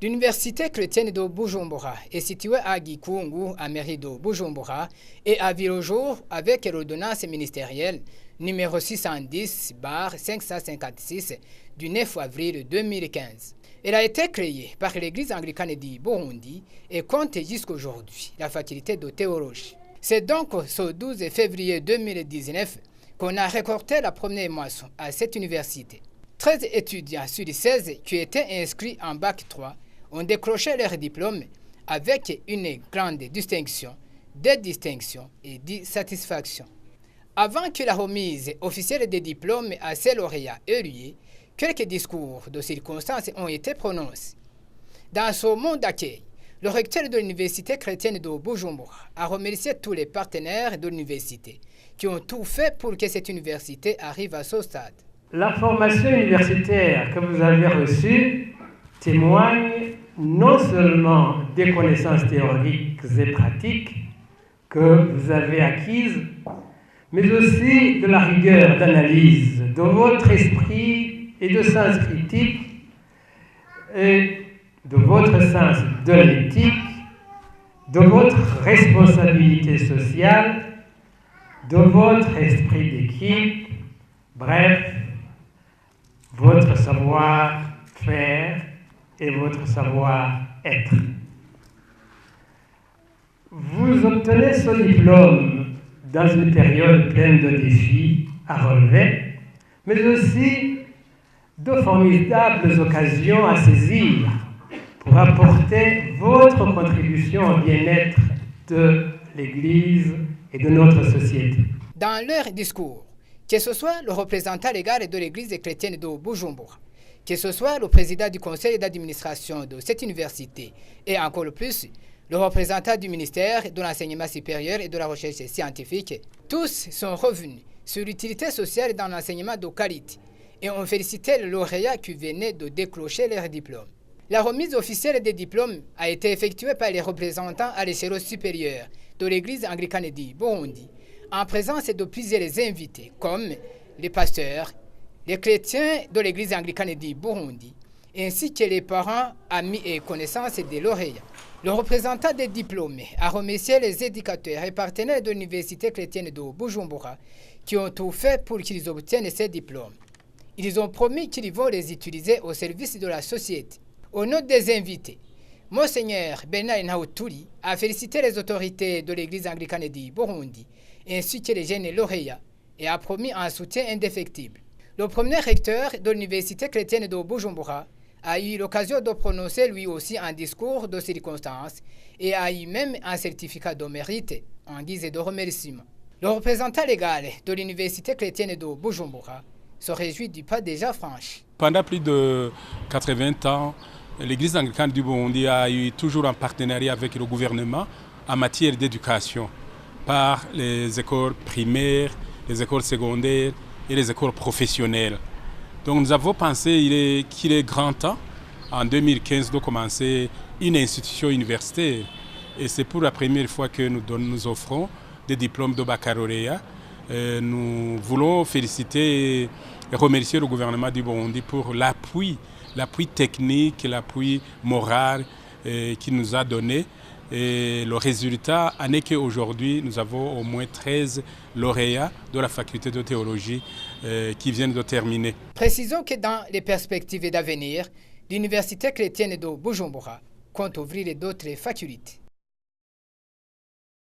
L'université chrétienne de Bujumbura est située à Gikungu, à mairie de Bujumbura, et a vu le jour avec l'ordonnance ministérielle numéro 610/556 du 9 avril 2015. Elle a été créée par l'église anglicane du Burundi et compte jusqu'aujourd'hui la faculté de théologie. C'est donc ce 12 février 2019 qu'on a récolté la première moisson à cette université. 13 étudiants sur les 16 qui étaient inscrits en bac 3 ont décroché leur diplôme avec une grande distinction, des distinctions et des satisfactions. Avant que la remise officielle des diplômes à ces lauréats ait lieu, quelques discours de circonstances ont été prononcés. Dans ce monde d'accueil, le recteur de l'université chrétienne de Bujumbura a remercié tous les partenaires de l'université qui ont tout fait pour que cette université arrive à ce stade. La formation universitaire que vous avez reçue témoigne non seulement des connaissances théoriques et pratiques que vous avez acquises, mais aussi de la rigueur d'analyse de votre esprit et de sens critique et de votre sens de l'éthique, de votre responsabilité sociale, de votre esprit d'équipe, bref, votre savoir-faire et votre savoir-être. Vous obtenez ce diplôme dans une période pleine de défis à relever, mais aussi de formidables occasions à saisir pour apporter votre contribution au bien-être de l'Église et de notre société. Dans leur discours, que ce soit le représentant légal de l'Église chrétienne de Bujumbura, que ce soit le président du conseil d'administration de cette université et encore plus le représentant du ministère de l'enseignement supérieur et de la recherche scientifique, tous sont revenus sur l'utilité sociale dans l'enseignement de qualité et ont félicité le lauréat qui venait de décrocher leur diplôme. La remise officielle des diplômes a été effectuée par les représentants à l'échelle supérieure de l'Église anglicane du Burundi, en présence de plusieurs invités comme les pasteurs, les chrétiens de l'Église anglicane du Burundi, ainsi que les parents, amis et connaissances des lauréats. Le représentant des diplômés a remercié les éducateurs et partenaires de l'Université chrétienne de Bujumbura qui ont tout fait pour qu'ils obtiennent ces diplômes. Ils ont promis qu'ils vont les utiliser au service de la société. Au nom des invités, Monseigneur Bernard Nhautuli a félicité les autorités de l'Église anglicane du Burundi ainsi que les jeunes lauréats et a promis un soutien indéfectible. Le premier recteur de l'Université chrétienne de Bujumbura a eu l'occasion de prononcer lui aussi un discours de circonstance et a eu même un certificat de mérite en guise de remerciement. Le représentant légal de l'Université chrétienne de Bujumbura se réjouit du pas déjà franchi. Pendant plus de 80 ans, l'Église anglicane du Burundi a eu toujours un partenariat avec le gouvernement en matière d'éducation par les écoles primaires, les écoles secondaires et les écoles professionnelles. Donc nous avons pensé qu'il est grand temps, en 2015, de commencer une institution universitaire. Et c'est pour la première fois que nous offrons des diplômes de baccalauréat. Nous voulons féliciter et remercier le gouvernement du Burundi pour l'appui technique, l'appui moral qu'il nous a donné. Et le résultat en est qu'aujourd'hui, nous avons au moins 13 lauréats de la faculté de théologie qui viennent de terminer. Précisons que dans les perspectives d'avenir, l'Université chrétienne de Bujumbura compte ouvrir d'autres facultés.